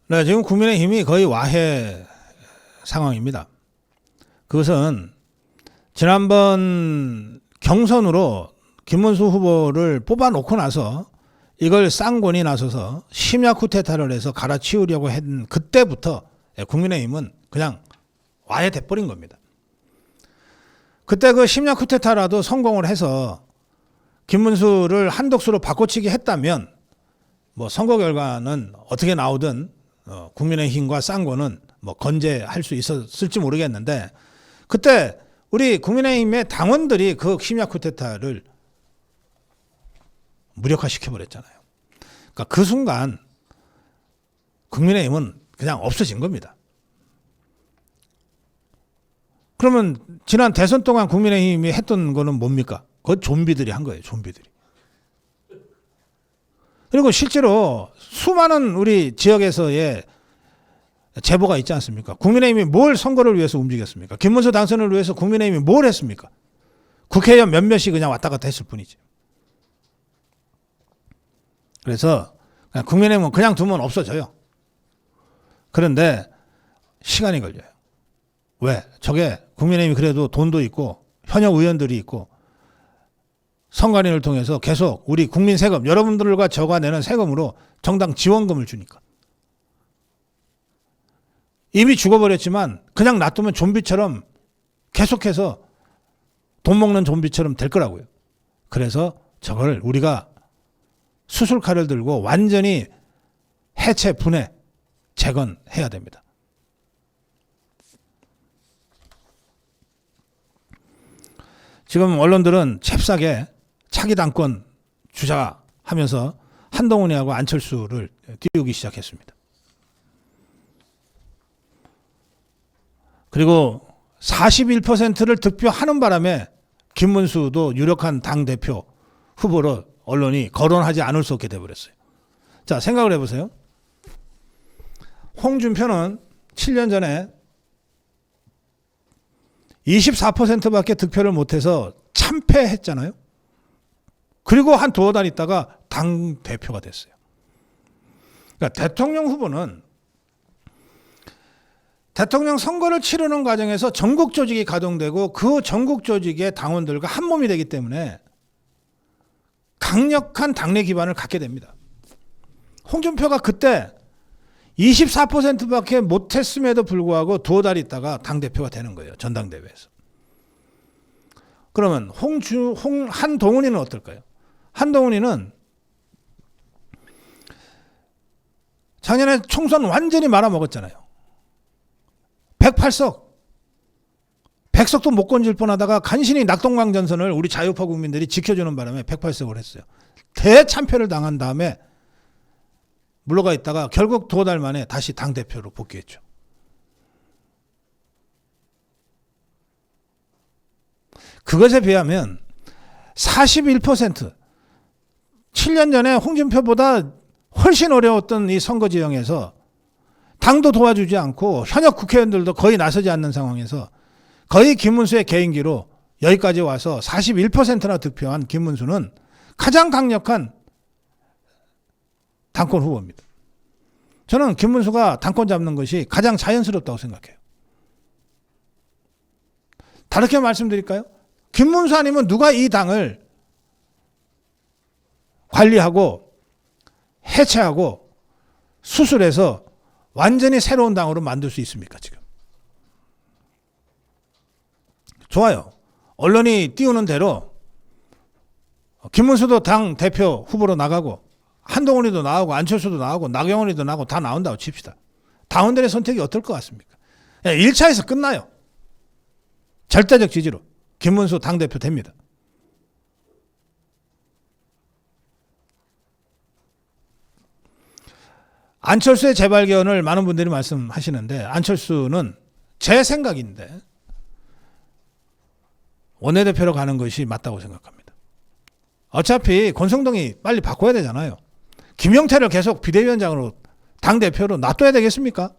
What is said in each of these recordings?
네, 지금 국민의힘이 거의 와해 상황입니다. 그것은 지난번 경선으로 김문수 후보를 뽑아놓고 나서 이걸 쌍권이 나서서 심야 쿠데타를 해서 갈아치우려고 했던 그때부터 국민의힘은 그냥 와해 돼버린 겁니다. 그때 그 심야 쿠데타라도 성공을 해서 김문수를 한독수로 바꿔치기 했다면 뭐 선거 결과는 어떻게 나오든 국민의힘과 쌍권은 뭐 건재할 수 있었을지 모르겠는데, 그때 우리 국민의힘의 당원들이 그 심야 쿠데타를 무력화시켜버렸잖아요. 그러니까 그 순간 국민의힘은 그냥 없어진 겁니다. 그러면 지난 대선 동안 국민의힘이 했던 거는 뭡니까? 그건 좀비들이 한 거예요. 좀비들이. 그리고 실제로 수많은 우리 지역에서의 제보가 있지 않습니까? 국민의힘이 뭘 선거를 위해서 움직였습니까? 김문수 당선을 위해서 국민의힘이 뭘 했습니까? 국회의원 몇몇이 그냥 왔다 갔다 했을 뿐이지. 그래서 국민의힘은 그냥 두면 없어져요. 그런데 시간이 걸려요. 왜? 저게 국민의힘이 그래도 돈도 있고 현역 의원들이 있고 선관위를 통해서 계속 우리 국민 세금, 여러분들과 저가 내는 세금으로 정당 지원금을 주니까. 이미 죽어버렸지만 그냥 놔두면 좀비처럼 계속해서 돈 먹는 좀비처럼 될 거라고요. 그래서 저걸 우리가 수술칼을 들고 완전히 해체, 분해, 재건해야 됩니다. 지금 언론들은 잽싸게 차기 당권 주자하면서 한동훈이하고 안철수를 띄우기 시작했습니다. 그리고 41%를 득표하는 바람에 김문수도 유력한 당대표 후보로 언론이 거론하지 않을 수 없게 돼버렸어요. 자, 생각을 해보세요. 홍준표는 7년 전에 24%밖에 득표를 못해서 참패했잖아요. 그리고 한 두어 달 있다가 당대표가 됐어요. 그러니까 대통령 후보는 대통령 선거를 치르는 과정에서 전국 조직이 가동되고 그 전국 조직의 당원들과 한 몸이 되기 때문에 강력한 당내 기반을 갖게 됩니다. 홍준표가 그때 24%밖에 못했음에도 불구하고 두어 달 있다가 당대표가 되는 거예요. 전당대회에서. 그러면 한동훈이는 어떨까요? 한동훈이는 작년에 총선 완전히 말아먹었잖아요. 108석. 100석도 못 건질 뻔하다가 간신히 낙동강 전선을 우리 자유파 국민들이 지켜주는 바람에 108석을 했어요. 대참패를 당한 다음에 물러가 있다가 결국 두어 달 만에 다시 당대표로 복귀했죠. 그것에 비하면 41%, 7년 전에 홍준표보다 훨씬 어려웠던 이 선거 지형에서 당도 도와주지 않고 현역 국회의원들도 거의 나서지 않는 상황에서 거의 김문수의 개인기로 여기까지 와서 41%나 득표한 김문수는 가장 강력한 당권 후보입니다. 저는 김문수가 당권 잡는 것이 가장 자연스럽다고 생각해요. 다르게 말씀드릴까요? 김문수 아니면 누가 이 당을 관리하고 해체하고 수술해서 완전히 새로운 당으로 만들 수 있습니까, 지금? 좋아요. 언론이 띄우는 대로 김문수도 당 대표 후보로 나가고 한동훈이도 나오고 안철수도 나오고 나경원이도 나오고 다 나온다고 칩시다. 당원들의 선택이 어떨 것 같습니까? 1차에서 끝나요. 절대적 지지로 김문수 당대표 됩니다. 안철수의 재발견을 많은 분들이 말씀하시는데, 안철수는 제 생각인데 원내대표로 가는 것이 맞다고 생각합니다. 어차피 권성동이 빨리 바꿔야 되잖아요. 김영태를 계속 비대위원장으로 당대표로 놔둬야 되겠습니까?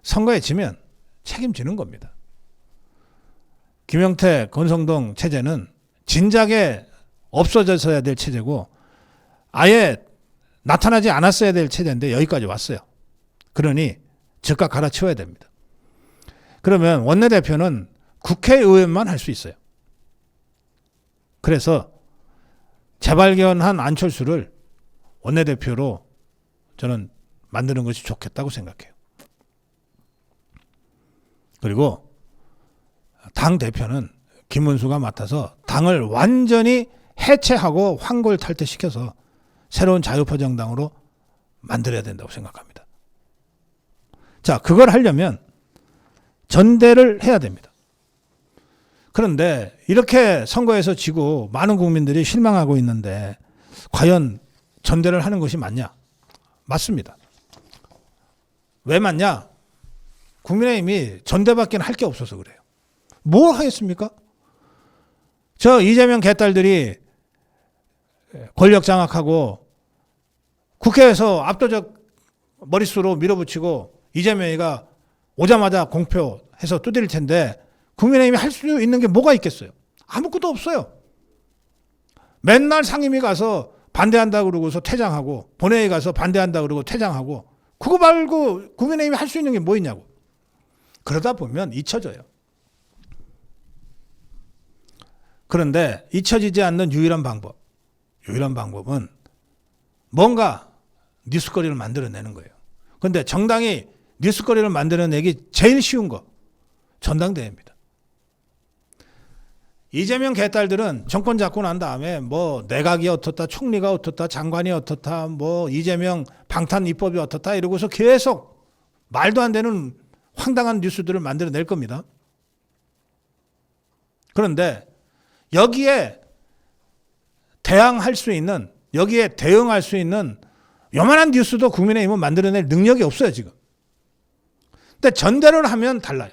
선거에 지면 책임지는 겁니다. 김영태, 권성동 체제는 진작에 없어져서야 될 체제고 아예 나타나지 않았어야 될 체제인데 여기까지 왔어요. 그러니 즉각 갈아치워야 됩니다. 그러면 원내대표는 국회의원만 할 수 있어요. 그래서 재발견한 안철수를 원내대표로 저는 만드는 것이 좋겠다고 생각해요. 그리고 당대표는 김문수가 맡아서 당을 완전히 해체하고 환골탈퇴시켜서 새로운 자유파 정당으로 만들어야 된다고 생각합니다. 자, 그걸 하려면 전대를 해야 됩니다. 그런데 이렇게 선거에서 지고 많은 국민들이 실망하고 있는데 과연 전대를 하는 것이 맞냐? 맞습니다. 왜 맞냐? 국민의힘이 전대밖에 할 게 없어서 그래요. 뭘 하겠습니까? 저 이재명 개딸들이 권력 장악하고 국회에서 압도적 머릿수로 밀어붙이고 이재명이가 오자마자 공표해서 두드릴 텐데 국민의힘이 할 수 있는 게 뭐가 있겠어요? 아무것도 없어요. 맨날 상임위 가서 반대한다 그러고서 퇴장하고 본회의 가서 반대한다 그러고 퇴장하고 그거 말고 국민의힘이 할 수 있는 게 뭐 있냐고. 그러다 보면 잊혀져요. 그런데 잊혀지지 않는 유일한 방법은 뭔가 뉴스거리를 만들어내는 거예요. 그런데 정당이 뉴스거리를 만들어내기 제일 쉬운 거 전당대회입니다. 이재명 개딸들은 정권 잡고 난 다음에 뭐 내각이 어떻다, 총리가 어떻다, 장관이 어떻다, 뭐 이재명 방탄 입법이 어떻다 이러고서 계속 말도 안 되는 황당한 뉴스들을 만들어낼 겁니다. 그런데 여기에 대항할 수 있는, 여기에 대응할 수 있는 요만한 뉴스도 국민의힘은 만들어낼 능력이 없어요, 지금. 근데 전대를 하면 달라요.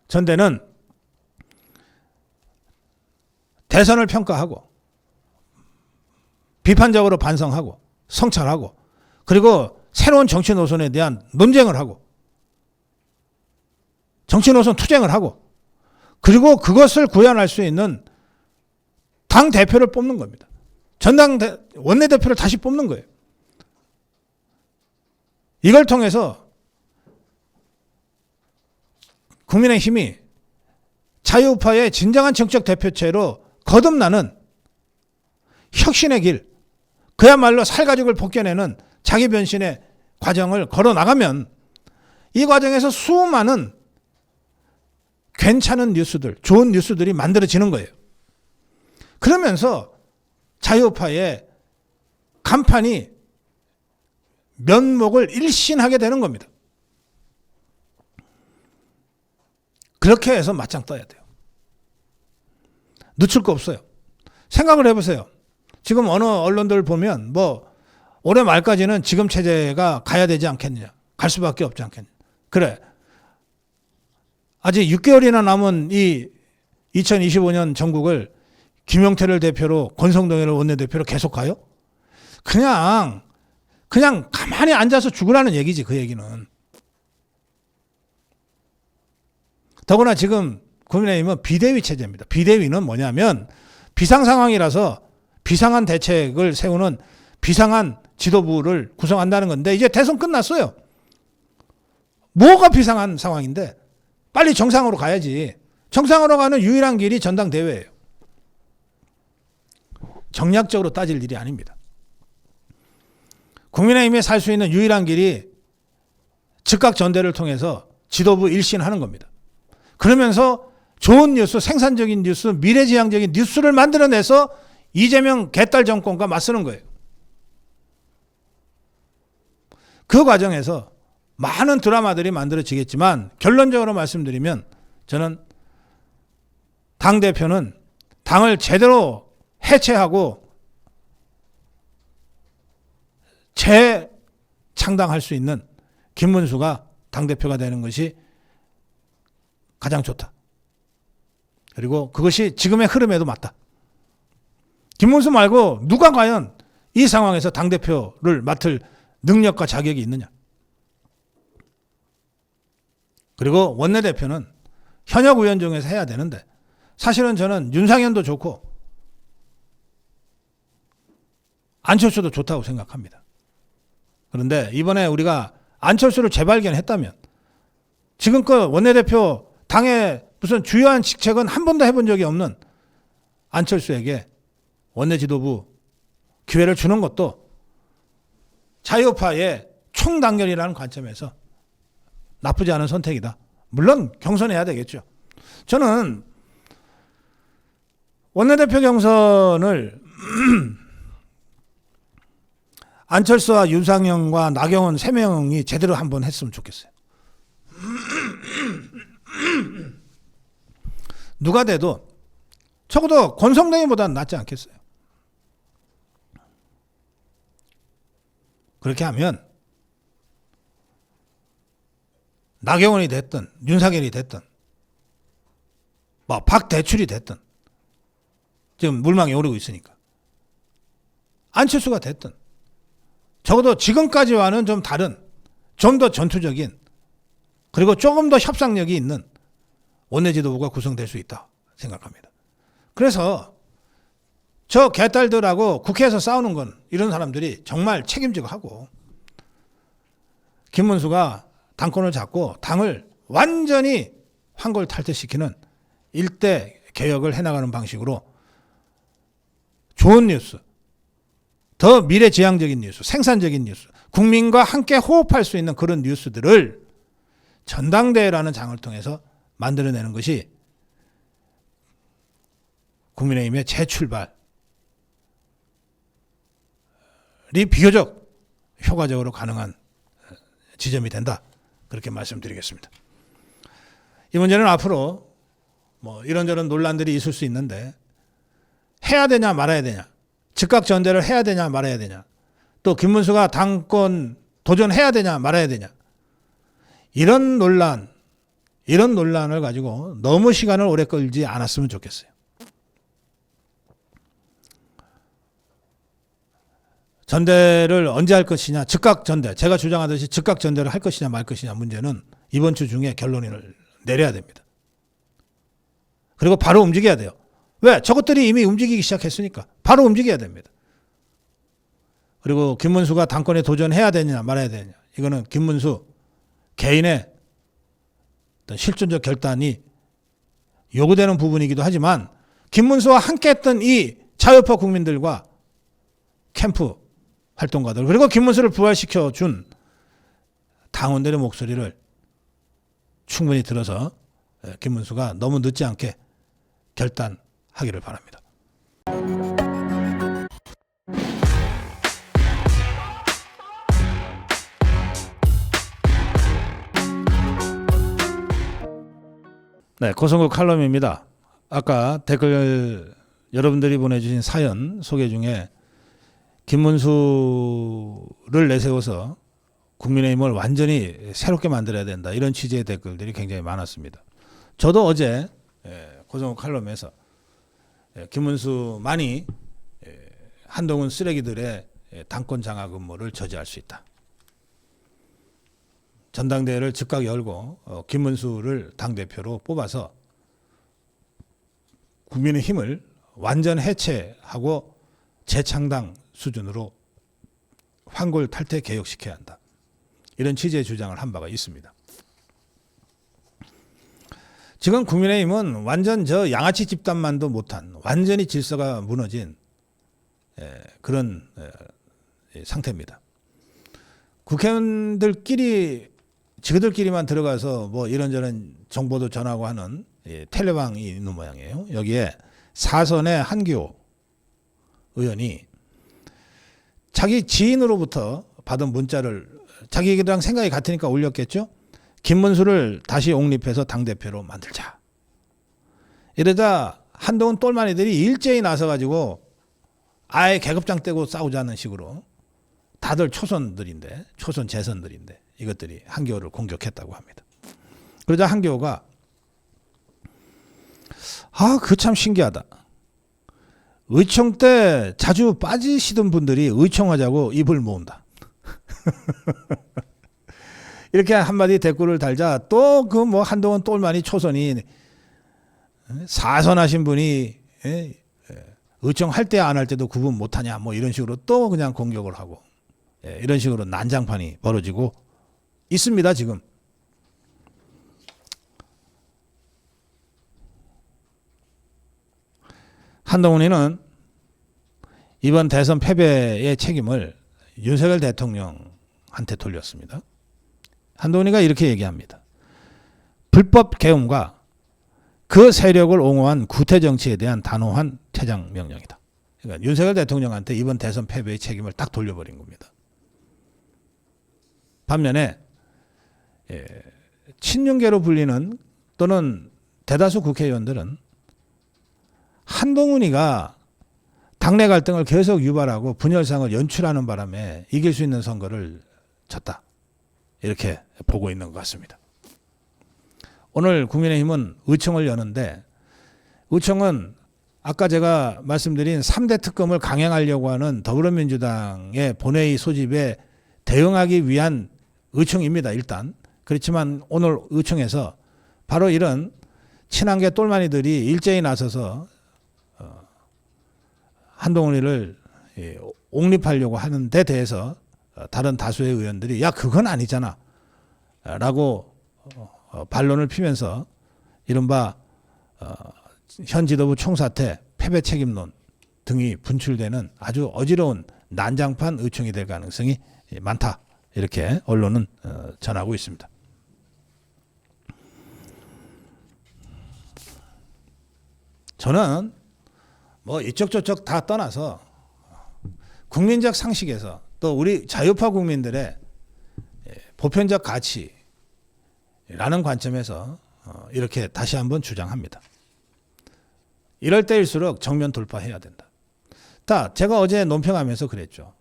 전대는 대선을 평가하고 비판적으로 반성하고 성찰하고 그리고 새로운 정치 노선에 대한 논쟁을 하고 정치 노선 투쟁을 하고 그리고 그것을 구현할 수 있는 당 대표를 뽑는 겁니다. 원내대표를 다시 뽑는 거예요. 이걸 통해서 국민의힘이 자유우파의 진정한 정책 대표체로 거듭나는 혁신의 길, 그야말로 살가죽을 벗겨내는 자기 변신의 과정을 걸어 나가면 이 과정에서 수많은 괜찮은 뉴스들, 좋은 뉴스들이 만들어지는 거예요. 그러면서 자유우파의 간판이 면목을 일신하게 되는 겁니다. 그렇게 해서 맞짱 떠야 돼요. 늦출 거 없어요. 생각을 해보세요. 지금 어느 언론들 보면 뭐 올해 말까지는 지금 체제가 가야 되지 않겠느냐. 갈 수밖에 없지 않겠느냐. 그래. 아직 6개월이나 남은 이 2025년 전국을 김용태를 대표로 권성동을 원내대표로 계속 가요? 그냥 가만히 앉아서 죽으라는 얘기지, 그 얘기는. 더구나 지금 국민의힘은 비대위 체제입니다. 비대위는 뭐냐면 비상 상황이라서 비상한 대책을 세우는 비상한 지도부를 구성한다는 건데 이제 대선 끝났어요. 뭐가 비상한 상황인데 빨리 정상으로 가야지. 정상으로 가는 유일한 길이 전당대회예요. 정략적으로 따질 일이 아닙니다. 국민의힘이 살 수 있는 유일한 길이 즉각 전대를 통해서 지도부 일신하는 겁니다. 그러면서 좋은 뉴스, 생산적인 뉴스, 미래지향적인 뉴스를 만들어내서 이재명 개딸 정권과 맞서는 거예요. 그 과정에서 많은 드라마들이 만들어지겠지만 결론적으로 말씀드리면 저는 당대표는 당을 제대로 해체하고 재창당할 수 있는 김문수가 당대표가 되는 것이 가장 좋다. 그리고 그것이 지금의 흐름에도 맞다. 김문수 말고 누가 과연 이 상황에서 당대표를 맡을 능력과 자격이 있느냐. 그리고 원내대표는 현역 의원 중에서 해야 되는데 사실은 저는 윤상현도 좋고 안철수도 좋다고 생각합니다. 그런데 이번에 우리가 안철수를 재발견했다면 지금껏 원내대표 당의 무슨 주요한 직책은 한 번도 해본 적이 없는 안철수에게 원내지도부 기회를 주는 것도 자유파의 총당결이라는 관점에서 나쁘지 않은 선택이다. 물론 경선해야 되겠죠. 저는 원내대표 경선을 안철수와 유상현과 나경원 3명이 제대로 한번 했으면 좋겠어요. 누가 돼도 적어도 권성동이보다는 낫지 않겠어요. 그렇게 하면 나경원이 됐든 윤상현이 됐든 뭐 박대출이 됐든 지금 물망에 오르고 있으니까 안철수가 됐든 적어도 지금까지와는 좀 다른 좀 더 전투적인 그리고 조금 더 협상력이 있는 원내지도부가 구성될 수 있다 생각합니다. 그래서 저 개딸들하고 국회에서 싸우는 건 이런 사람들이 정말 책임지고 하고 김문수가 당권을 잡고 당을 완전히 환골탈퇴시키는 일대 개혁을 해나가는 방식으로 좋은 뉴스, 더 미래지향적인 뉴스, 생산적인 뉴스, 국민과 함께 호흡할 수 있는 그런 뉴스들을 전당대회라는 장을 통해서 만들어내는 것이 국민의힘의 재출발이 비교적 효과적으로 가능한 지점이 된다. 그렇게 말씀드리겠습니다. 이 문제는 앞으로 뭐 이런저런 논란들이 있을 수 있는데 해야 되냐 말아야 되냐, 즉각 전대를 해야 되냐 말아야 되냐, 또 김문수가 당권 도전해야 되냐 말아야 되냐, 이런 논란을 가지고 너무 시간을 오래 끌지 않았으면 좋겠어요. 전대를 언제 할 것이냐, 즉각 전대, 제가 주장하듯이 즉각 전대를 할 것이냐 말 것이냐 문제는 이번 주 중에 결론을 내려야 됩니다. 그리고 바로 움직여야 돼요. 왜? 저것들이 이미 움직이기 시작했으니까 바로 움직여야 됩니다. 그리고 김문수가 당권에 도전해야 되느냐 말아야 되느냐, 이거는 김문수 개인의 어떤 실존적 결단이 요구되는 부분이기도 하지만 김문수와 함께했던 이 자유파 국민들과 캠프 활동가들, 그리고 김문수를 부활시켜준 당원들의 목소리를 충분히 들어서 김문수가 너무 늦지 않게 결단하기를 바랍니다. 네, 고성국 칼럼입니다. 아까 댓글 여러분들이 보내주신 사연 소개 중에 김문수를 내세워서 국민의힘을 완전히 새롭게 만들어야 된다, 이런 취지의 댓글들이 굉장히 많았습니다. 저도 어제 고성국 칼럼에서 김문수만이 한동훈 쓰레기들의 당권 장악 음모를 저지할 수 있다, 전당대회를 즉각 열고 김문수를 당대표로 뽑아서 국민의힘을 완전 해체하고 재창당 수준으로 환골탈퇴 개혁시켜야 한다, 이런 취지의 주장을 한 바가 있습니다. 지금 국민의힘은 완전 저 양아치 집단만도 못한 완전히 질서가 무너진 그런 상태입니다. 국회의원들끼리 지그들끼리만 들어가서 뭐 이런저런 정보도 전하고 하는 텔레방이 있는 모양이에요. 여기에 사선의 한기호 의원이 자기 지인으로부터 받은 문자를 자기랑 생각이 같으니까 올렸겠죠. 김문수를 다시 옹립해서 당대표로 만들자. 이러다 한동훈 똘마니들이 일제히 나서가지고 아예 계급장 떼고 싸우자는 식으로, 다들 초선들인데, 초선 재선들인데 이것들이 한기호를 공격했다고 합니다. 그러자 한기호가 그거 참 신기하다. 의총 때 자주 빠지시던 분들이 의총하자고 입을 모은다. 이렇게 한마디 댓글을 달자 또 그 뭐 한동훈 똘마니 초선이 사선하신 분이 의총할 때 안 할 때도 구분 못하냐 뭐 이런 식으로 또 그냥 공격을 하고 이런 식으로 난장판이 벌어지고 있습니다. 지금. 한동훈이는 이번 대선 패배의 책임을 윤석열 대통령한테 돌렸습니다. 한동훈이가 이렇게 얘기합니다. 불법 계엄과 그 세력을 옹호한 구태 정치에 대한 단호한 퇴장 명령이다. 그러니까 윤석열 대통령한테 이번 대선 패배의 책임을 딱 돌려버린 겁니다. 반면에 친윤계로 불리는 또는 대다수 국회의원들은 한동훈이가 당내 갈등을 계속 유발하고 분열상을 연출하는 바람에 이길 수 있는 선거를 졌다. 이렇게 보고 있는 것 같습니다. 오늘 국민의힘은 의총을 여는데 의총은 아까 제가 말씀드린 3대 특검을 강행하려고 하는 더불어민주당의 본회의 소집에 대응하기 위한 의총입니다. 일단. 그렇지만 오늘 의총에서 바로 이런 친한계 똘마니들이 일제히 나서서 한동훈이를 옹립하려고 하는 데 대해서 다른 다수의 의원들이 야 그건 아니잖아 라고 반론을 피면서 이른바 현 지도부 총사퇴 패배 책임론 등이 분출되는 아주 어지러운 난장판 의총이 될 가능성이 많다. 이렇게 언론은 전하고 있습니다. 저는 뭐 이쪽 저쪽 다 떠나서 국민적 상식에서 또 우리 자유파 국민들의 보편적 가치라는 관점에서 이렇게 다시 한번 주장합니다. 이럴 때일수록 정면 돌파해야 된다. 제가 어제 논평하면서 그랬죠.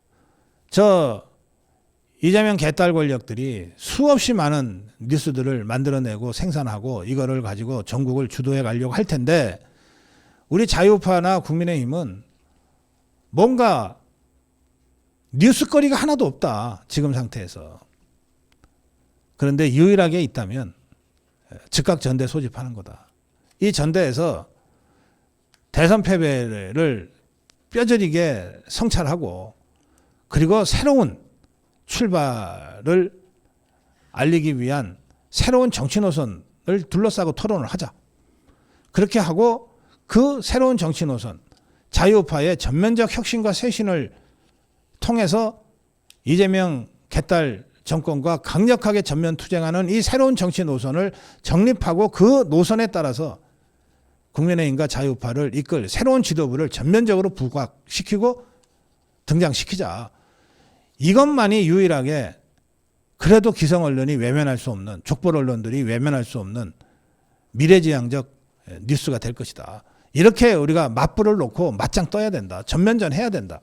이재명 개딸 권력들이 수없이 많은 뉴스들을 만들어내고 생산하고 이거를 가지고 전국을 주도해 가려고 할 텐데 우리 자유파나 국민의힘은 뭔가 뉴스거리가 하나도 없다. 지금 상태에서. 그런데 유일하게 있다면 즉각 전대 소집하는 거다. 이 전대에서 대선 패배를 뼈저리게 성찰하고 그리고 새로운 출발을 알리기 위한 새로운 정치 노선을 둘러싸고 토론을 하자. 그렇게 하고 그 새로운 정치 노선, 자유파의 전면적 혁신과 쇄신을 통해서 이재명 개딸 정권과 강력하게 전면 투쟁하는 이 새로운 정치 노선을 정립하고 그 노선에 따라서 국민의힘과 자유파를 이끌 새로운 지도부를 전면적으로 부각시키고 등장시키자. 이것만이 유일하게 그래도 기성 언론이 외면할 수 없는, 족벌 언론들이 외면할 수 없는 미래지향적 뉴스가 될 것이다. 이렇게 우리가 맞불을 놓고 맞짱 떠야 된다. 전면전 해야 된다.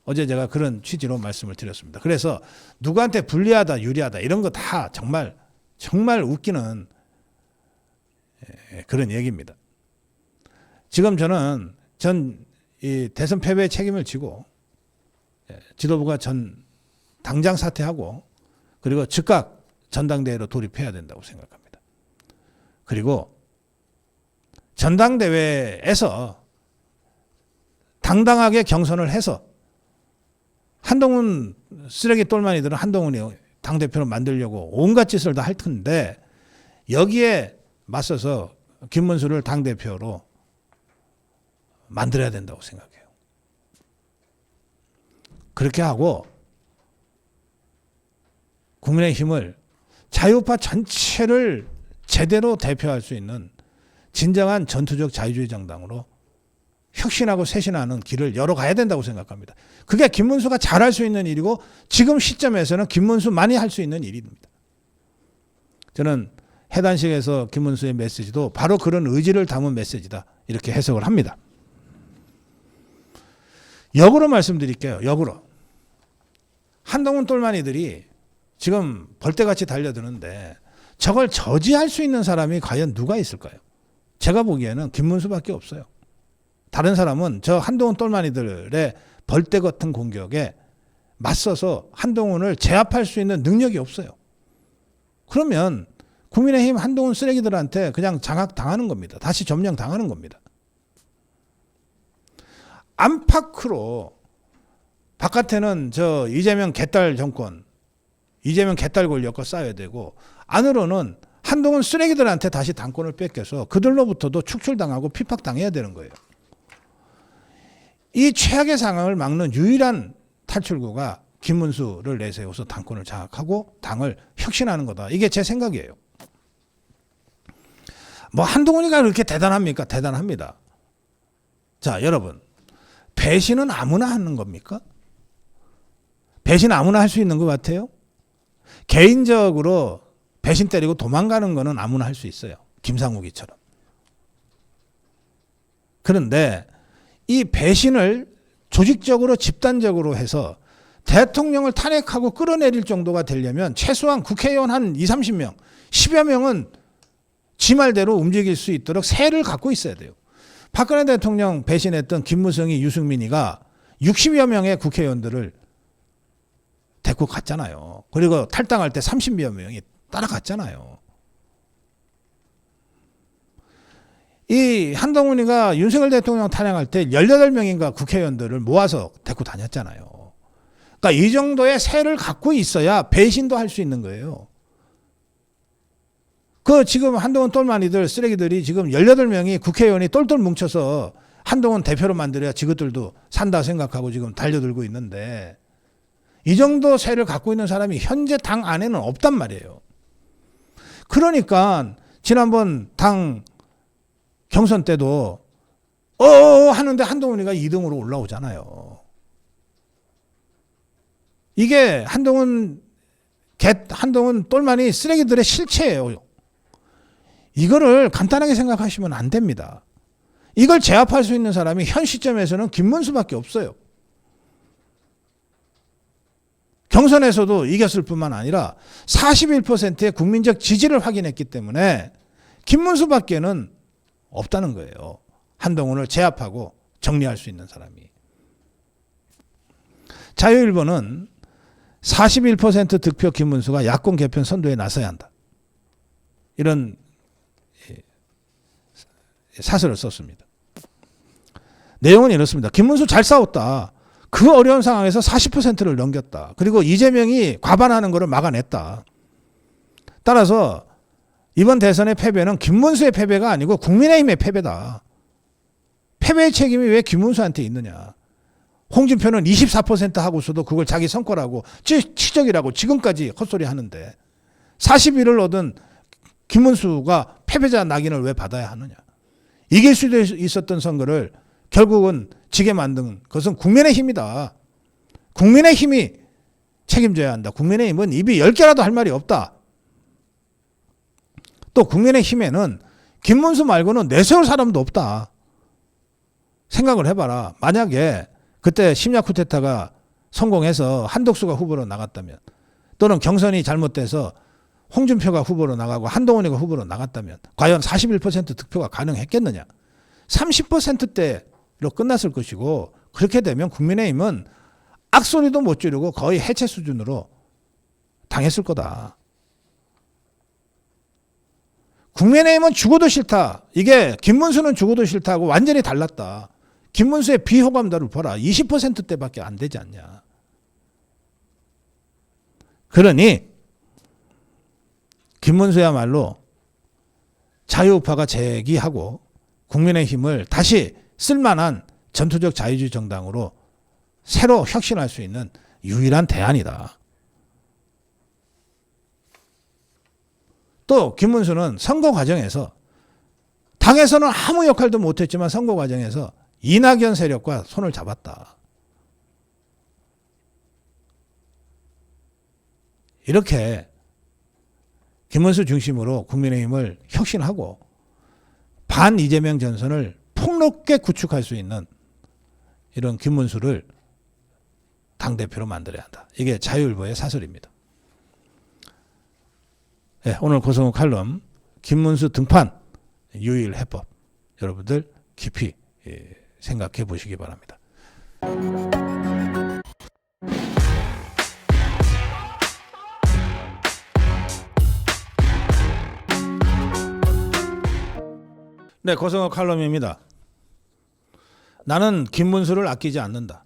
어제 제가 그런 취지로 말씀을 드렸습니다. 그래서 누구한테 불리하다 유리하다 이런 거 다 정말 웃기는 그런 얘기입니다. 지금 저는 이 대선 패배의 책임을 지고 지도부가 당장 사퇴하고 그리고 즉각 전당대회로 돌입해야 된다고 생각합니다. 그리고 전당대회에서 당당하게 경선을 해서 한동훈 쓰레기 똘마니들은 한동훈이 당대표로 만들려고 온갖 짓을 다 할 텐데 여기에 맞서서 김문수를 당대표로 만들어야 된다고 생각해요. 그렇게 하고 국민의힘을 자유파 전체를 제대로 대표할 수 있는 진정한 전투적 자유주의 정당으로 혁신하고 쇄신하는 길을 열어가야 된다고 생각합니다. 그게 김문수가 잘할 수 있는 일이고 지금 시점에서는 김문수만이 할 수 있는 일입니다. 저는 해단식에서 김문수의 메시지도 바로 그런 의지를 담은 메시지다. 이렇게 해석을 합니다. 역으로 말씀드릴게요. 역으로. 한동훈 똘마니들이 지금 벌떼같이 달려드는데 저걸 저지할 수 있는 사람이 과연 누가 있을까요? 제가 보기에는 김문수밖에 없어요. 다른 사람은 저 한동훈 똘마니들의 벌떼 같은 공격에 맞서서 한동훈을 제압할 수 있는 능력이 없어요. 그러면 국민의힘 한동훈 쓰레기들한테 그냥 장악당하는 겁니다. 다시 점령당하는 겁니다. 안팎으로 바깥에는 저 이재명 개딸 정권, 이재명 개딸 권력과 싸워야 되고 안으로는 한동훈 쓰레기들한테 다시 당권을 뺏겨서 그들로부터도 축출당하고 핍박당해야 되는 거예요. 이 최악의 상황을 막는 유일한 탈출구가 김문수를 내세워서 당권을 장악하고 당을 혁신하는 거다. 이게 제 생각이에요. 뭐 한동훈이가 그렇게 대단합니까? 대단합니다. 자, 여러분, 배신은 아무나 하는 겁니까? 배신 아무나 할 수 있는 것 같아요? 개인적으로 배신 때리고 도망가는 거는 아무나 할 수 있어요. 김상욱이처럼. 그런데 이 배신을 조직적으로 집단적으로 해서 대통령을 탄핵하고 끌어내릴 정도가 되려면 최소한 국회의원 한 20, 30명, 10여 명은 지 말대로 움직일 수 있도록 세를 갖고 있어야 돼요. 박근혜 대통령 배신했던 김무성이, 유승민이가 60여 명의 국회의원들을 데리고 갔잖아요. 그리고 탈당할 때 30여 명이 따라갔잖아요. 이 한동훈이가 윤석열 대통령 탄핵할 때 18명인가 국회의원들을 모아서 데리고 다녔잖아요. 그러니까 이 정도의 세를 갖고 있어야 배신도 할 수 있는 거예요. 그 지금 한동훈 똘마니들 쓰레기들이 지금 18명이 국회의원이 똘똘 뭉쳐서 한동훈 대표로 만들어야 지그들도 산다 생각하고 지금 달려들고 있는데 이 정도 세를 갖고 있는 사람이 현재 당 안에는 없단 말이에요. 그러니까 지난번 당 경선 때도 하는데 한동훈이가 2등으로 올라오잖아요. 이게 한동훈 똘마니 쓰레기들의 실체예요. 이거를 간단하게 생각하시면 안 됩니다. 이걸 제압할 수 있는 사람이 현 시점에서는 김문수밖에 없어요. 경선에서도 이겼을 뿐만 아니라 41%의 국민적 지지를 확인했기 때문에 김문수밖에는 없다는 거예요. 한동훈을 제압하고 정리할 수 있는 사람이. 자유일보는 41% 득표 김문수가 야권 개편 선도에 나서야 한다. 이런 사설을 썼습니다. 내용은 이렇습니다. 김문수 잘 싸웠다. 그 어려운 상황에서 40%를 넘겼다. 그리고 이재명이 과반하는 것을 막아냈다. 따라서 이번 대선의 패배는 김문수의 패배가 아니고 국민의힘의 패배다. 패배의 책임이 왜 김문수한테 있느냐. 홍준표는 24% 하고서도 그걸 자기 성과라고 치적이라고 지금까지 헛소리 하는데 41을 얻은 김문수가 패배자 낙인을 왜 받아야 하느냐. 이길 수도 있었던 선거를 결국은 지게 만든 것은 국민의힘이다. 국민의힘이 책임져야 한다. 국민의힘은 입이 10개라도 할 말이 없다. 또 국민의힘에는 김문수 말고는 내세울 사람도 없다. 생각을 해봐라. 만약에 그때 심야 쿠데타가 성공해서 한덕수가 후보로 나갔다면 또는 경선이 잘못돼서 홍준표가 후보로 나가고 한동훈이가 후보로 나갔다면 과연 41% 득표가 가능했겠느냐. 30%대로 끝났을 것이고 그렇게 되면 국민의힘은 악소리도 못 지르고 거의 해체 수준으로 당했을 거다. 국민의힘은 죽어도 싫다. 이게 김문수는 죽어도 싫다고 완전히 달랐다. 김문수의 비호감도를 봐라. 20%대밖에 안 되지 않냐. 그러니 김문수야말로 자유우파가 재기하고 국민의힘을 다시 쓸만한 전투적 자유주의 정당으로 새로 혁신할 수 있는 유일한 대안이다. 또 김문수는 선거 과정에서 당에서는 아무 역할도 못했지만 선거 과정에서 이낙연 세력과 손을 잡았다. 이렇게 김문수 중심으로 국민의힘을 혁신하고 반 이재명 전선을 폭넓게 구축할 수 있는 이런 김문수를 당대표로 만들어야 한다. 이게 자유일보의 사설입니다. 네, 오늘 고성욱 칼럼 김문수 등판 유일 해법 여러분들 깊이 생각해 보시기 바랍니다. 네, 고성욱 칼럼입니다. 나는 김문수를 아끼지 않는다.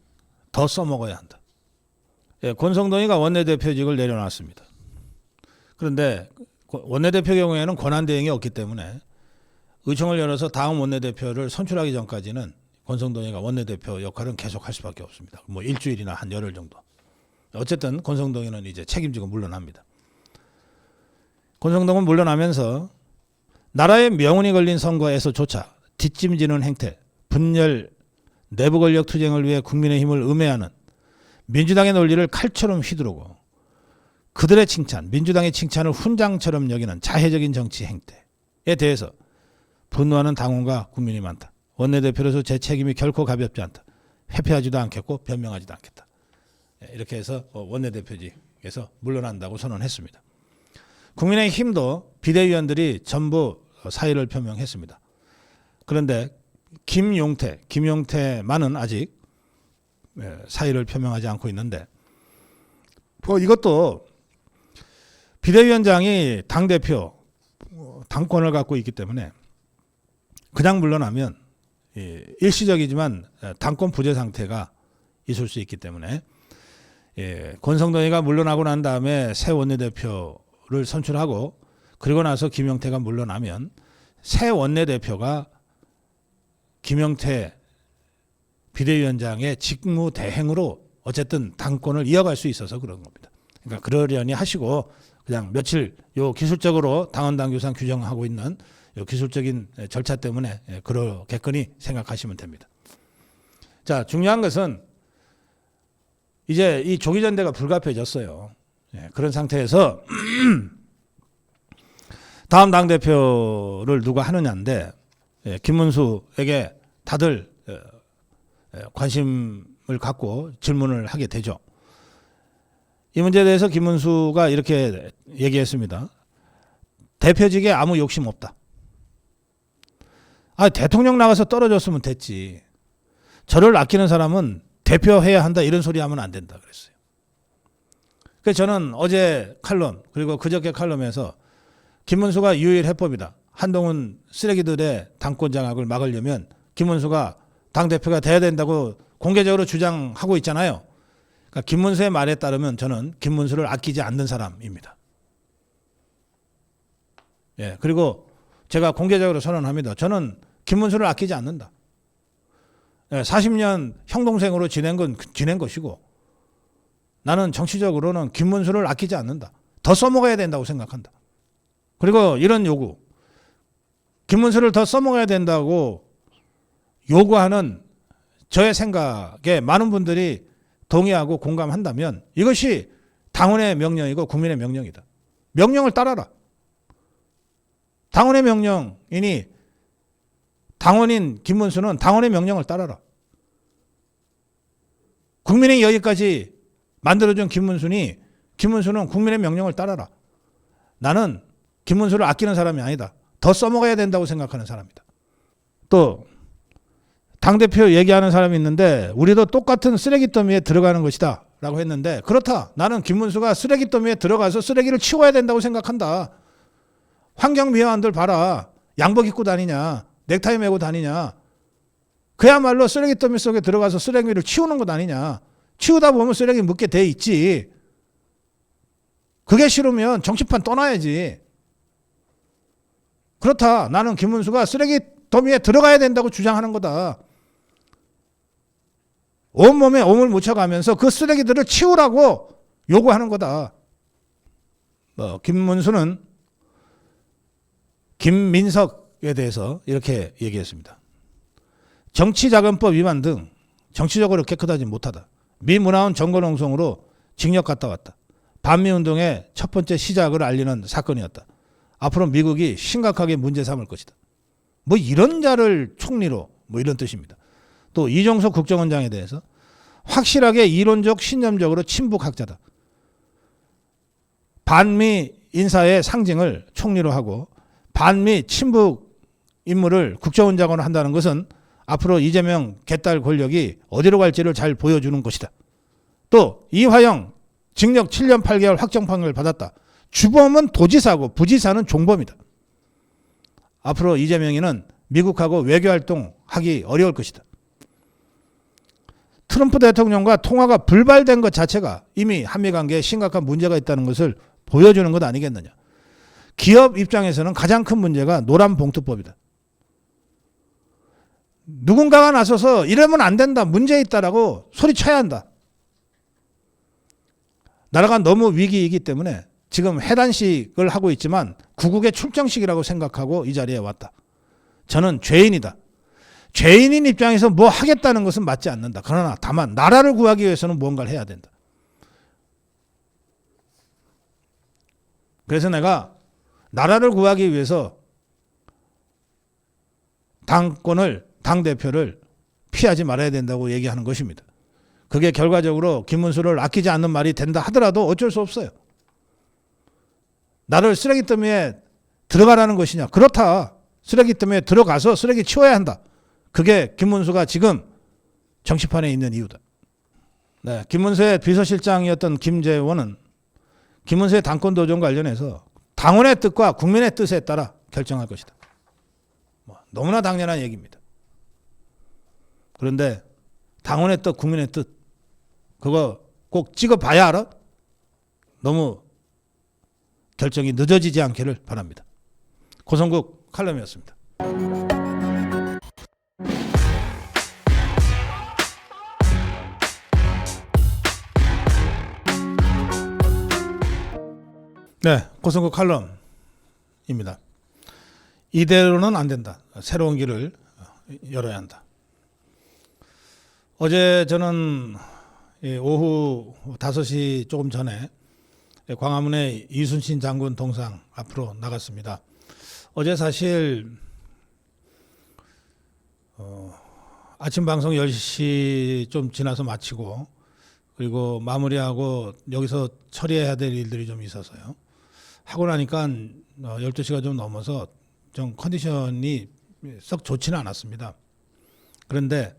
더 써먹어야 한다. 예, 권성동이가 원내대표직을 내려놨습니다. 그런데 원내대표 경우에는 권한대행이 없기 때문에 의총을 열어서 다음 원내대표를 선출하기 전까지는 권성동이가 원내대표 역할은 계속할 수밖에 없습니다. 뭐 일주일이나 한 열흘 정도. 어쨌든 권성동이는 이제 책임지고 물러납니다. 권성동은 물러나면서 나라의 명운이 걸린 선거에서조차 뒷짐지는 행태, 분열, 내부 권력 투쟁을 위해 국민의힘을 음해하는 민주당의 논리를 칼처럼 휘두르고 그들의 칭찬, 민주당의 칭찬을 훈장처럼 여기는 자해적인 정치 행태에 대해서 분노하는 당원과 국민이 많다. 원내대표로서 제 책임이 결코 가볍지 않다. 회피하지도 않겠고 변명하지도 않겠다. 이렇게 해서 원내대표직에서 물러난다고 선언했습니다. 국민의힘도 비대위원들이 전부 사의를 표명했습니다. 그런데 김용태만은 아직 사의를 표명하지 않고 있는데 이것도 비대위원장이 당대표 당권을 갖고 있기 때문에 그냥 물러나면 일시적이지만 당권 부재 상태가 있을 수 있기 때문에 권성동이가 물러나고 난 다음에 새 원내대표를 선출하고 그리고 나서 김용태가 물러나면 새 원내대표가 김용태 비대위원장의 직무 대행으로 어쨌든 당권을 이어갈 수 있어서 그런 겁니다. 그러니까 그러려니 하시고 그냥 며칠 요 기술적으로 당헌당규상 규정하고 있는 요 기술적인 절차 때문에 그러겠거니 생각하시면 됩니다. 자, 중요한 것은 이제 이 조기전대가 불가피해졌어요. 그런 상태에서 다음 당대표를 누가 하느냐인데 김문수에게 다들 관심을 갖고 질문을 하게 되죠. 이 문제에 대해서 김문수가 이렇게 얘기했습니다. 대표직에 아무 욕심 없다. 대통령 나가서 떨어졌으면 됐지. 저를 아끼는 사람은 대표해야 한다 이런 소리 하면 안 된다 그랬어요. 그래서 저는 어제 칼럼 그리고 그저께 칼럼에서 김문수가 유일 해법이다. 한동훈 쓰레기들의 당권 장악을 막으려면 김문수가 당대표가 돼야 된다고 공개적으로 주장하고 있잖아요. 그러니까 김문수의 말에 따르면 저는 김문수를 아끼지 않는 사람입니다. 그리고 제가 공개적으로 선언합니다. 저는 김문수를 아끼지 않는다. 40년 형동생으로 지낸 건 지낸 것이고 나는 정치적으로는 김문수를 아끼지 않는다. 더 써먹어야 된다고 생각한다. 그리고 이런 요구. 김문수를 더 써먹어야 된다고 요구하는 저의 생각에 많은 분들이 동의하고 공감한다면 이것이 당원의 명령이고 국민의 명령이다. 명령을 따라라. 당원의 명령이니 당원인 김문수는 당원의 명령을 따라라. 국민이 여기까지 만들어준 김문수는 국민의 명령을 따라라. 나는 김문수를 아끼는 사람이 아니다. 더 써먹어야 된다고 생각하는 사람이다. 또 당대표 얘기하는 사람이 있는데 우리도 똑같은 쓰레기 더미에 들어가는 것이다 라고 했는데 그렇다. 나는 김문수가 쓰레기 더미에 들어가서 쓰레기를 치워야 된다고 생각한다. 환경미화원들 봐라. 양복 입고 다니냐. 넥타이 메고 다니냐. 그야말로 쓰레기 더미 속에 들어가서 쓰레기를 치우는 것 아니냐. 치우다 보면 쓰레기 묻게 돼 있지. 그게 싫으면 정치판 떠나야지. 그렇다. 나는 김문수가 쓰레기 더미에 들어가야 된다고 주장하는 거다. 온몸에 옴을 묻혀가면서 그 쓰레기들을 치우라고 요구하는 거다. 김문수는 김민석에 대해서 이렇게 얘기했습니다. 정치자금법 위반 등 정치적으로 깨끗하지 못하다. 미문화원 정권농성으로 징역 갔다 왔다. 반미운동의 첫 번째 시작을 알리는 사건이었다. 앞으로 미국이 심각하게 문제 삼을 것이다. 이런 자를 총리로 이런 뜻입니다. 또 이종석 국정원장에 대해서 확실하게 이론적 신념적으로 친북학자다. 반미 인사의 상징을 총리로 하고 반미 친북 인물을 국정원장으로 한다는 것은 앞으로 이재명 개딸 권력이 어디로 갈지를 잘 보여주는 것이다. 또 이화영 징역 7년 8개월 확정 판결을 받았다. 주범은 도지사고 부지사는 종범이다. 앞으로 이재명이는 미국하고 외교활동하기 어려울 것이다. 트럼프 대통령과 통화가 불발된 것 자체가 이미 한미 관계에 심각한 문제가 있다는 것을 보여주는 것 아니겠느냐. 기업 입장에서는 가장 큰 문제가 노란봉투법이다. 누군가가 나서서 이러면 안 된다, 문제 있다라고 소리쳐야 한다. 나라가 너무 위기이기 때문에 지금 해단식을 하고 있지만 구국의 출정식이라고 생각하고 이 자리에 왔다. 저는 죄인이다. 죄인인 입장에서 뭐 하겠다는 것은 맞지 않는다. 그러나 다만 나라를 구하기 위해서는 무언가를 해야 된다. 그래서 내가 나라를 구하기 위해서 당대표를 피하지 말아야 된다고 얘기하는 것입니다. 그게 결과적으로 김문수를 아끼지 않는 말이 된다 하더라도 어쩔 수 없어요. 나를 쓰레기 더미에 들어가라는 것이냐? 그렇다. 쓰레기 더미에 들어가서 쓰레기 치워야 한다. 그게 김문수가 지금 정치판에 있는 이유다. 네, 김문수의 비서실장이었던 김재원은 김문수의 당권 도전 관련해서 당원의 뜻과 국민의 뜻에 따라 결정할 것이다. 너무나 당연한 얘기입니다. 그런데 당원의 뜻, 국민의 뜻 그거 꼭 찍어봐야 알아? 너무 결정이 늦어지지 않기를 바랍니다. 고성국 칼럼이었습니다. 네, 고성국 칼럼입니다. 이대로는 안 된다. 새로운 길을 열어야 한다. 어제 저는 오후 5시 조금 전에 광화문의 이순신 장군 동상 앞으로 나갔습니다. 어제 사실 아침 방송 10시 좀 지나서 마치고 그리고 마무리하고 여기서 처리해야 될 일들이 좀 있어서요. 하고 나니까 12시가 좀 넘어서 좀 컨디션이 썩 좋지는 않았습니다. 그런데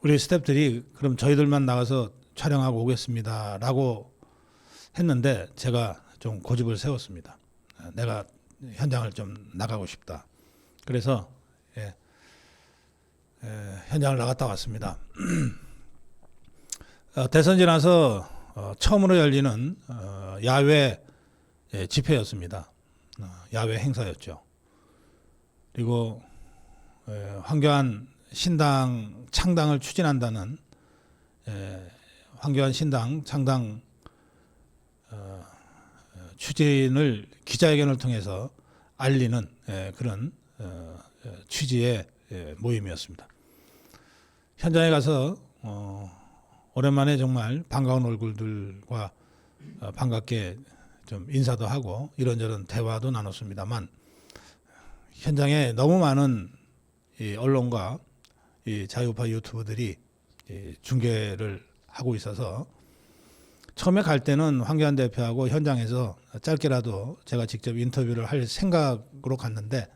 우리 스태프들이 그럼 저희들만 나가서 촬영하고 오겠습니다 라고 했는데 제가 좀 고집을 세웠습니다. 내가 현장을 좀 나가고 싶다. 그래서 현장을 나갔다 왔습니다. 대선 지나서 처음으로 열리는 야외 집회였습니다. 야외 행사였죠. 그리고 황교안 신당 창당을 추진한다는 황교안 신당 창당 추진을 기자회견을 통해서 알리는 그런 취지의 모임이었습니다. 현장에 가서 오랜만에 정말 반가운 얼굴들과 반갑게 좀 인사도 하고 이런저런 대화도 나눴습니다만 현장에 너무 많은 이 언론과 이 자유파 유튜버들이 중계를 하고 있어서 처음에 갈 때는 황교안 대표하고 현장에서 짧게라도 제가 직접 인터뷰를 할 생각으로 갔는데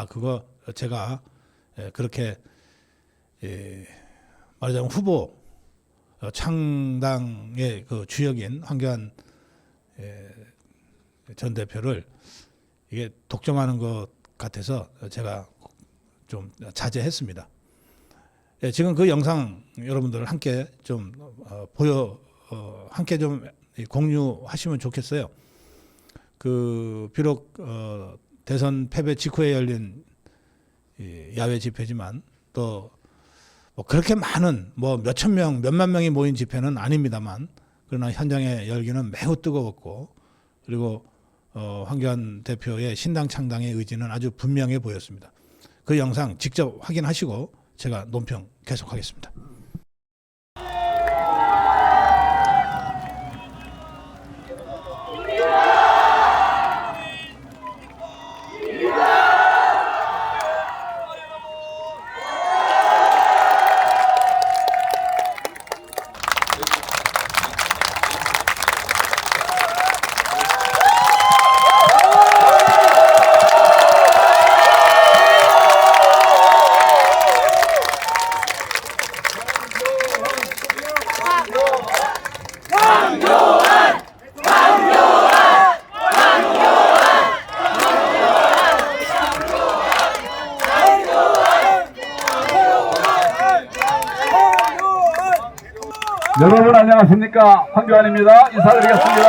그거 제가 그렇게 말하자면 후보 창당의 그 주역인 황교안 전 대표를 이게 독점하는 것 같아서 제가 좀 자제했습니다. 지금 그 영상 여러분들 함께 좀 함께 좀 공유하시면 좋겠어요. 비록 대선 패배 직후에 열린 야외 집회지만 또 뭐 그렇게 많은 몇천 명, 몇만 명이 모인 집회는 아닙니다만 그러나 현장의 열기는 매우 뜨거웠고 그리고 황교안 대표의 신당 창당의 의지는 아주 분명해 보였습니다. 그 영상 직접 확인하시고 제가 논평 계속하겠습니다. 여러분 안녕하십니까? 황교안입니다. 인사드리겠습니다.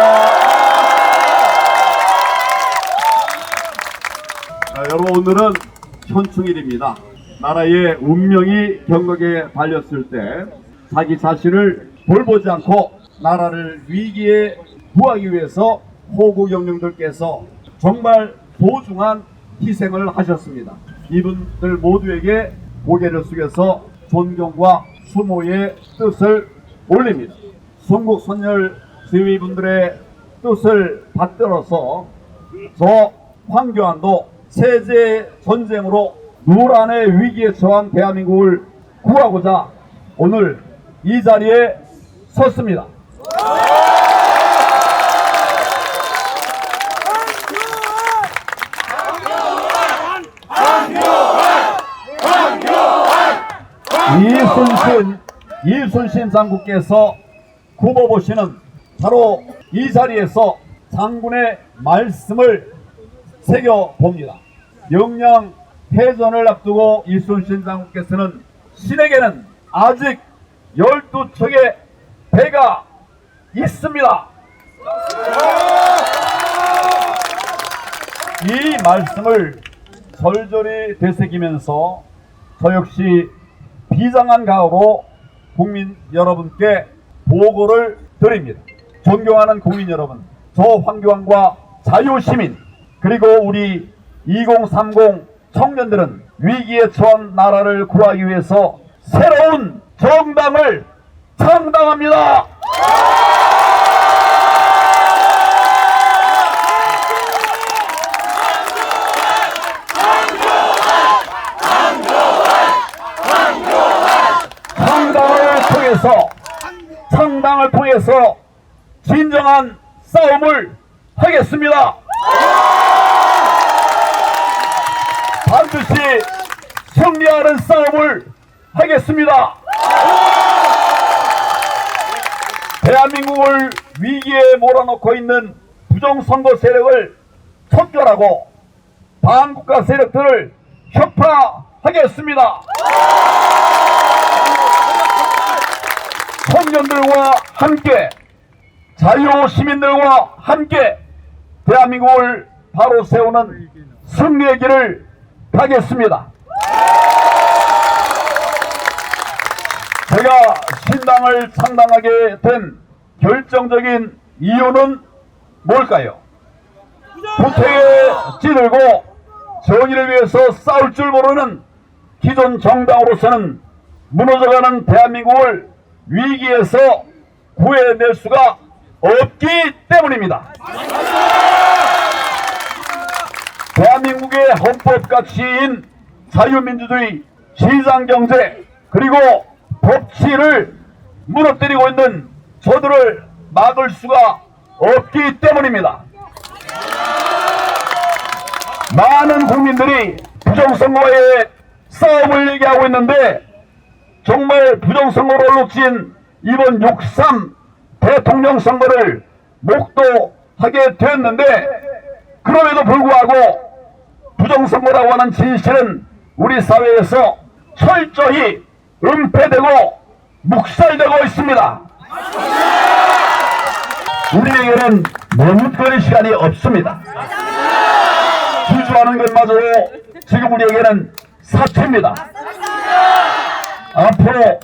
여러분 오늘은 현충일입니다. 나라의 운명이 경각에 달렸을 때 자기 자신을 돌보지 않고 나라를 위기에 구하기 위해서 호국 영령들께서 정말 소중한 희생을 하셨습니다. 이분들 모두에게 고개를 숙여서 존경과 수모의 뜻을 올립니다. 순국 선열 지휘분들의 뜻을 받들어서 저 황교안도 세제 전쟁으로 노란의 위기에 처한 대한민국을 구하고자 오늘 이 자리에 섰습니다. 이순신 장군께서 굽어보시는 바로 이 자리에서 장군의 말씀을 새겨봅니다. 영양 해전을 앞두고 이순신 장군께서는 신에게는 아직 12척의 배가 있습니다. 이 말씀을 절절히 되새기면서 저 역시 비장한 각오로 국민 여러분께 보고를 드립니다. 존경하는 국민 여러분, 저 황교안과 자유시민 그리고 우리 2030 청년들은 위기에 처한 나라를 구하기 위해서 새로운 정당을 창당합니다. 창당을 통해서 진정한 싸움을 하겠습니다. 반드시 승리하는 싸움을 하겠습니다. 대한민국을 위기에 몰아넣고 있는 부정선거 세력을 척결하고 반국가 세력들을 혁파하겠습니다. 청년들과 함께 자유시민들과 함께 대한민국을 바로 세우는 승리의 길을 가겠습니다. 제가 신당을 창당하게 된 결정적인 이유는 뭘까요? 부패에 찌들고 정의를 위해서 싸울 줄 모르는 기존 정당으로서는 무너져가는 대한민국을 위기에서 구해낼 수가 없기 때문입니다. 대한민국의 헌법 가치인 자유민주주의, 시장경제 그리고 법치를 무너뜨리고 있는 저들을 막을 수가 없기 때문입니다. 많은 국민들이 부정선거의 싸움을 얘기하고 있는데 정말 부정선거로 얼룩진 이번 6.3 대통령 선거를 목도하게 되었는데 그럼에도 불구하고 부정선거라고 하는 진실은 우리 사회에서 철저히 은폐되고 묵살되고 있습니다. 우리에게는 머뭇거릴 시간이 없습니다. 주저하는 것마저도 지금 우리에게는 사치입니다. 앞으로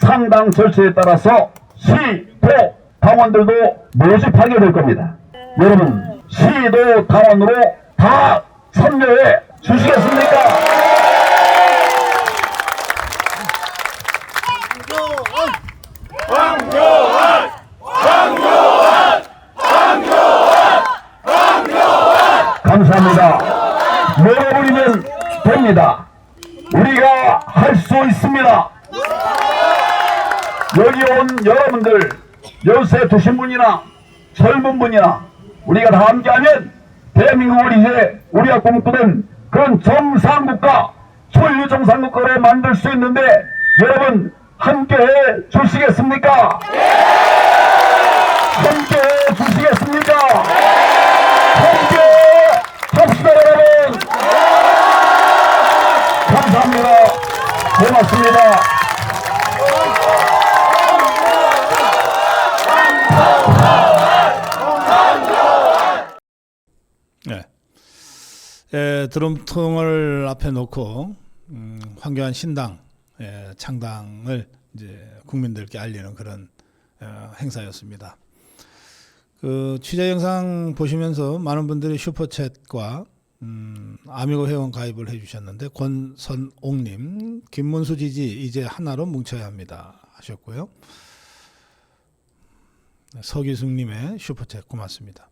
창당 절차에 따라서 시, 도, 당원들도 모집하게 될 겁니다. 여러분 시도 당원으로 다 참여해 주시겠습니까? 황교안! 황교안! 황교안! 황교안! 감사합니다. 여러분이면 됩니다. 우리가 할 수 있습니다. 여기 온 여러분들, 연세 드신 분이나 젊은 분이나 우리가 다 함께하면 대한민국을 이제 우리가 꿈꾸는 그런 정상국가, 초일류 정상국가로 만들 수 있는데 여러분 함께해 주시겠습니까? 함께해 주시겠습니까? 함께 합시다 여러분. 감사합니다. 고맙습니다. 드럼통을 앞에 놓고 황교안 신당 창당을 이제 국민들께 알리는 그런 행사였습니다. 그 취재 영상 보시면서 많은 분들이 슈퍼챗과 아미고 회원 가입을 해주셨는데, 권선옥님, 김문수 지지 이제 하나로 뭉쳐야 합니다 하셨고요. 서기숙님의 슈퍼챗 고맙습니다.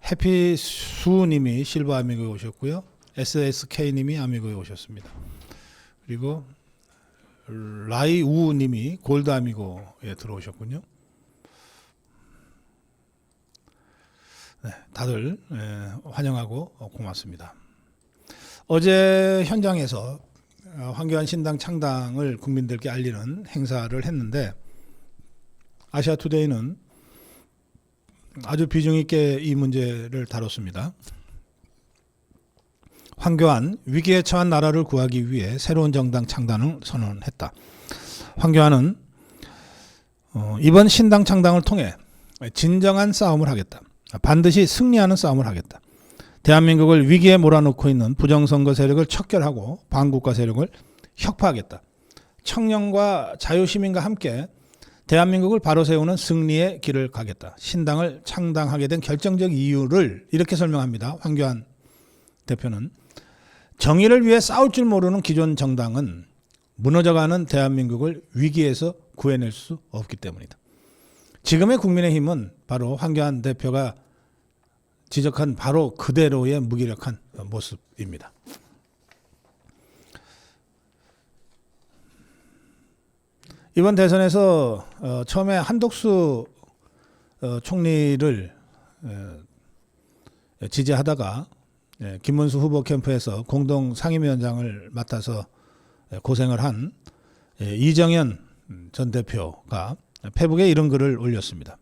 해피수님이 실버 아미고에 오셨고요. SSK님이 아미고에 오셨습니다. 그리고 라이우님이 골드 아미고에 들어오셨군요. 네, 다들 환영하고 고맙습니다. 어제 현장에서 황교안 신당 창당을 국민들께 알리는 행사를 했는데, 아시아투데이는 아주 비중 있게 이 문제를 다뤘습니다. 황교안 위기에 처한 나라를 구하기 위해 새로운 정당 창당을 선언했다. 황교안은 이번 신당 창당을 통해 진정한 싸움을 하겠다. 반드시 승리하는 싸움을 하겠다. 대한민국을 위기에 몰아넣고 있는 부정선거 세력을 척결하고 반국가 세력을 혁파하겠다. 청년과 자유시민과 함께 대한민국을 바로 세우는 승리의 길을 가겠다. 신당을 창당하게 된 결정적 이유를 이렇게 설명합니다. 황교안 대표는 정의를 위해 싸울 줄 모르는 기존 정당은 무너져가는 대한민국을 위기에서 구해낼 수 없기 때문이다. 지금의 국민의힘은 바로 황교안 대표가 지적한 바로 그대로의 무기력한 모습입니다. 이번 대선에서 처음에 한덕수 총리를 지지하다가 김문수 후보 캠프에서 공동 상임위원장을 맡아서 고생을 한 이정현 전 대표가 페북에 이런 글을 올렸습니다.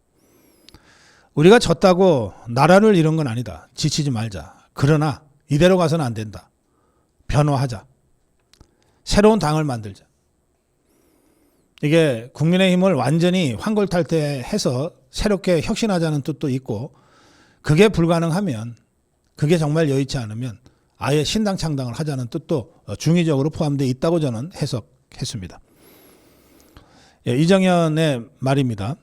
우리가 졌다고 나라를 잃은 건 아니다. 지치지 말자. 그러나 이대로 가서는 안 된다. 변화하자. 새로운 당을 만들자. 이게 국민의힘을 완전히 환골탈태해서 새롭게 혁신하자는 뜻도 있고, 그게 불가능하면, 그게 정말 여의치 않으면 아예 신당 창당을 하자는 뜻도 중의적으로 포함되어 있다고 저는 해석했습니다. 이정현의 말입니다.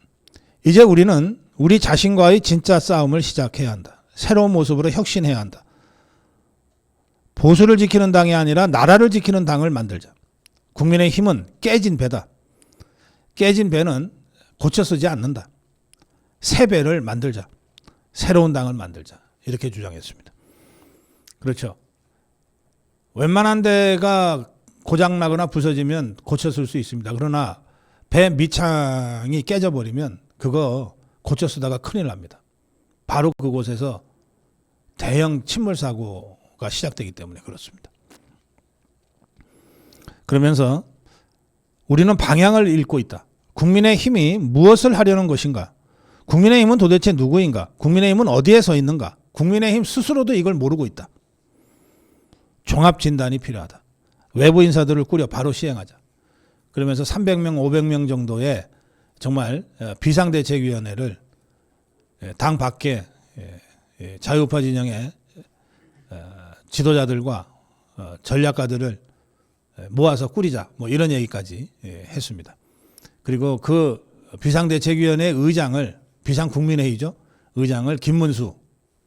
이제 우리는 우리 자신과의 진짜 싸움을 시작해야 한다. 새로운 모습으로 혁신해야 한다. 보수를 지키는 당이 아니라 나라를 지키는 당을 만들자. 국민의힘은 깨진 배다. 깨진 배는 고쳐 쓰지 않는다. 새 배를 만들자. 새로운 당을 만들자. 이렇게 주장했습니다. 그렇죠. 웬만한 데가 고장나거나 부서지면 고쳐 쓸 수 있습니다. 그러나 배 밑창이 깨져버리면 그거 고쳐 쓰다가 큰일 납니다. 바로 그곳에서 대형 침몰 사고가 시작되기 때문에 그렇습니다. 그러면서 우리는 방향을 잃고 있다. 국민의힘이 무엇을 하려는 것인가? 국민의힘은 도대체 누구인가? 국민의힘은 어디에 서 있는가? 국민의힘 스스로도 이걸 모르고 있다. 종합 진단이 필요하다. 외부 인사들을 꾸려 바로 시행하자. 그러면서 300명, 500명 정도의 정말 비상대책위원회를 당 밖에 자유우파 진영의 지도자들과 전략가들을 모아서 꾸리자, 뭐 이런 얘기까지 했습니다. 그리고 그 비상대책위원회 의장을, 비상국민회의죠, 의장을 김문수가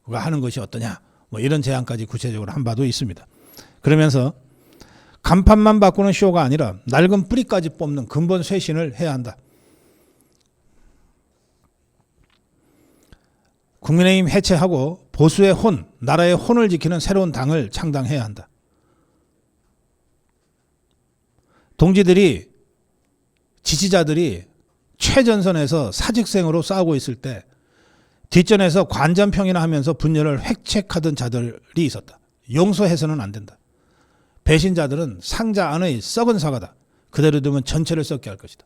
하는 것이 어떠냐, 뭐 이런 제안까지 구체적으로 한 바도 있습니다. 그러면서 간판만 바꾸는 쇼가 아니라 낡은 뿌리까지 뽑는 근본 쇄신을 해야 한다. 국민의힘 해체하고 보수의 혼, 나라의 혼을 지키는 새로운 당을 창당해야 한다. 동지들이, 지지자들이 최전선에서 사직생으로 싸우고 있을 때 뒷전에서 관전평이나 하면서 분열을 획책하던 자들이 있었다. 용서해서는 안 된다. 배신자들은 상자 안의 썩은 사과다. 그대로 두면 전체를 썩게 할 것이다.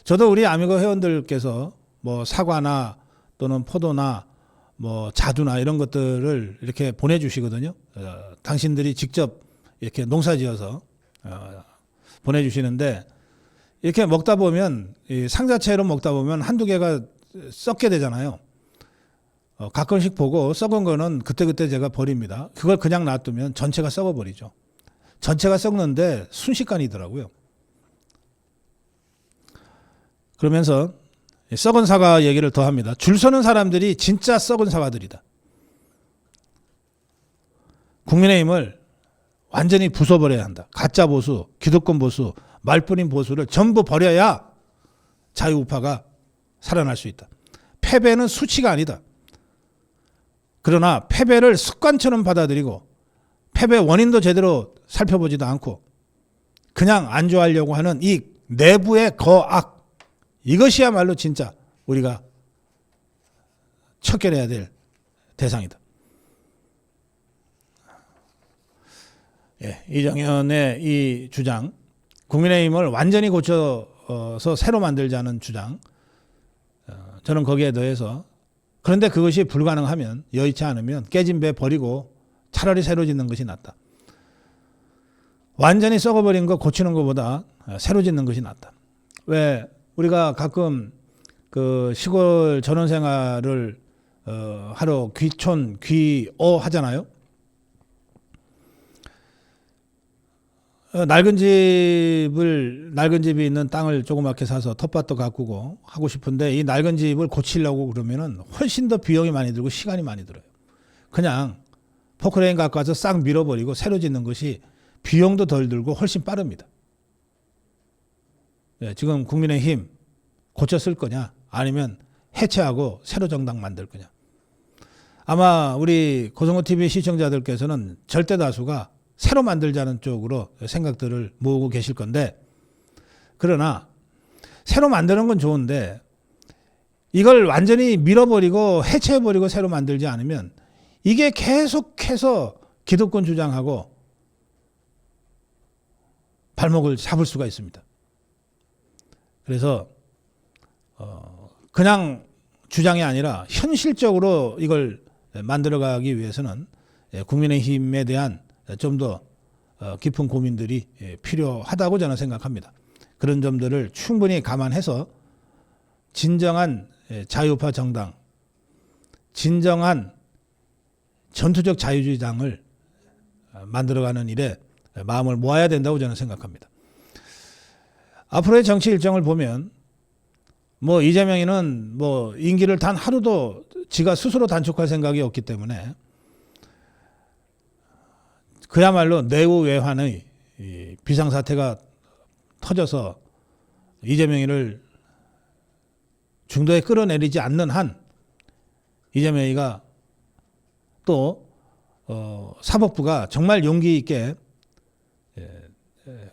저도 우리 아미고 회원들께서 뭐 사과나 또는 포도나 뭐 자두나 이런 것들을 이렇게 보내주시거든요. 당신들이 직접 이렇게 농사지어서 보내주시는데, 이렇게 먹다 보면, 이 상자채로 먹다 보면 한두 개가 썩게 되잖아요. 가끔씩 보고 썩은 거는 그때그때 제가 버립니다. 그걸 그냥 놔두면 전체가 썩어버리죠. 전체가 썩는데 순식간이더라고요. 그러면서 썩은 사과 얘기를 더 합니다. 줄 서는 사람들이 진짜 썩은 사과들이다. 국민의힘을 완전히 부숴버려야 한다. 가짜 보수, 기득권 보수, 말뿐인 보수를 전부 버려야 자유우파가 살아날 수 있다. 패배는 수치가 아니다. 그러나 패배를 습관처럼 받아들이고 패배 원인도 제대로 살펴보지도 않고 그냥 안주하려고 하는 이 내부의 거악, 이것이야말로 진짜 우리가 척결해야 될 대상이다. 예, 이정현의 이 주장, 국민의힘을 완전히 고쳐서 새로 만들자는 주장, 저는 거기에 더해서 그런데 그것이 불가능하면, 여의치 않으면 깨진 배 버리고 차라리 새로 짓는 것이 낫다. 완전히 썩어버린 거 고치는 것보다 새로 짓는 것이 낫다. 왜 우리가 가끔 그 시골 전원 생활을 하러 귀촌, 귀어 하잖아요. 낡은 집이 있는 땅을 조그맣게 사서 텃밭도 가꾸고 하고 싶은데 이 낡은 집을 고치려고 그러면은 훨씬 더 비용이 많이 들고 시간이 많이 들어요. 그냥 포크레인 갖고 와서 싹 밀어버리고 새로 짓는 것이 비용도 덜 들고 훨씬 빠릅니다. 예, 지금 국민의힘 고쳤을 거냐? 아니면 해체하고 새로 정당 만들 거냐? 아마 우리 고성호TV 시청자들께서는 절대 다수가 새로 만들자는 쪽으로 생각들을 모으고 계실 건데, 그러나 새로 만드는 건 좋은데 이걸 완전히 밀어버리고 해체해버리고 새로 만들지 않으면 이게 계속해서 기득권 주장하고 발목을 잡을 수가 있습니다. 그래서 그냥 주장이 아니라 현실적으로 이걸 만들어가기 위해서는 국민의힘에 대한 좀 더 깊은 고민들이 필요하다고 저는 생각합니다. 그런 점들을 충분히 감안해서 진정한 자유우파 정당, 진정한 전투적 자유주의 당을 만들어가는 일에 마음을 모아야 된다고 저는 생각합니다. 앞으로의 정치 일정을 보면 뭐 이재명이는 뭐 임기를 단 하루도 지가 스스로 단축할 생각이 없기 때문에 그야말로 내후외환의 비상사태가 터져서 이재명이를 중도에 끌어내리지 않는 한 이재명이가 또 사법부가 정말 용기 있게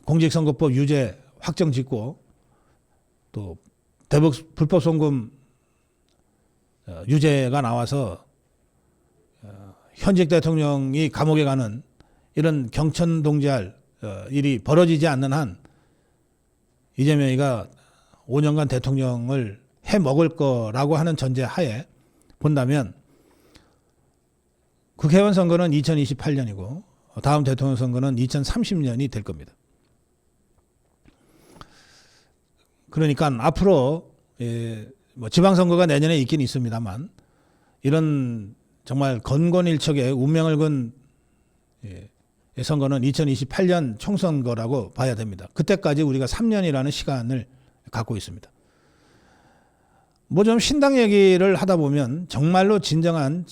공직선거법 유죄 확정 짓고 또 대북 불법 송금 유죄가 나와서 현직 대통령이 감옥에 가는 이런 경천동지할 일이 벌어지지 않는 한 이재명이가 5년간 대통령을 해먹을 거라고 하는 전제 하에 본다면 국회의원 선거는 2028년이고 다음 대통령 선거는 2030년이 될 겁니다. 그러니까 앞으로 뭐 지방선거가 내년에 있긴 있습니다만 이런 정말 건건일척의 운명을 건 선거는 2028년 총선거라고 봐야 됩니다. 그때까지 우리가 3년이라는 시간을 갖고 있습니다. 뭐 좀 신당 얘기를 하다 보면 정말로 진정한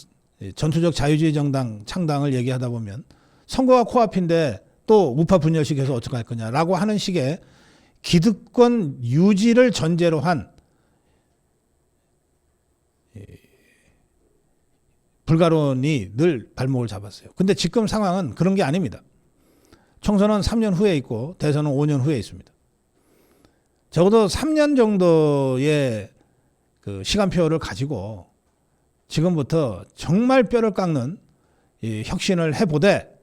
전투적 자유주의 정당 창당을 얘기하다 보면 선거가 코앞인데 또 우파 분열식해서 어떻게 할 거냐라고 하는 식의 기득권 유지를 전제로 한 불가론이 늘 발목을 잡았어요. 근데 지금 상황은 그런 게 아닙니다. 총선은 3년 후에 있고 대선은 5년 후에 있습니다. 적어도 3년 정도의 그 시간표를 가지고 지금부터 정말 뼈를 깎는 이 혁신을 해보되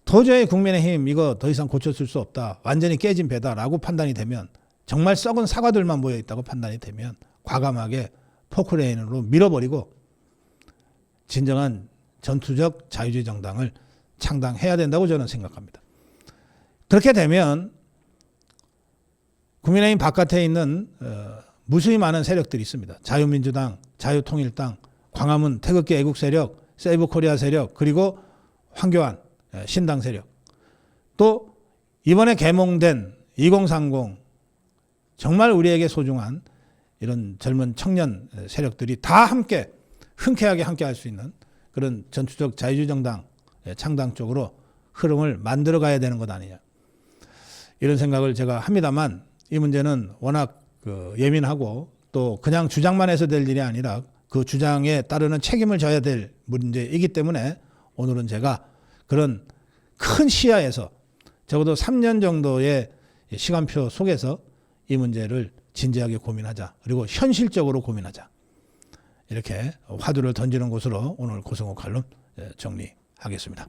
도저히 국민의힘 이거 더 이상 고쳐줄 수 없다. 완전히 깨진 배다라고 판단이 되면 정말 썩은 사과들만 모여있다고 판단이 되면 과감하게 포크레인으로 밀어버리고 진정한 전투적 자유주의 정당을 창당해야 된다고 저는 생각합니다. 그렇게 되면 국민의힘 바깥에 있는 무수히 많은 세력들이 있습니다. 자유민주당, 자유통일당, 광화문 태극기 애국 세력, 세이브 코리아 세력, 그리고 황교안 신당 세력, 또 이번에 개몽된 2030 정말 우리에게 소중한 이런 젊은 청년 세력들이 다 함께 흔쾌하게 함께 할 수 있는 그런 전투적 자유주의정당 창당 쪽으로 흐름을 만들어 가야 되는 것 아니냐, 이런 생각을 제가 합니다만, 이 문제는 워낙 예민하고 또 그냥 주장만 해서 될 일이 아니라 그 주장에 따르는 책임을 져야 될 문제이기 때문에 오늘은 제가 그런 큰 시야에서 적어도 3년 정도의 시간표 속에서 이 문제를 진지하게 고민하자, 그리고 현실적으로 고민하자, 이렇게 화두를 던지는 것으로 오늘 고성호 칼럼 정리하겠습니다.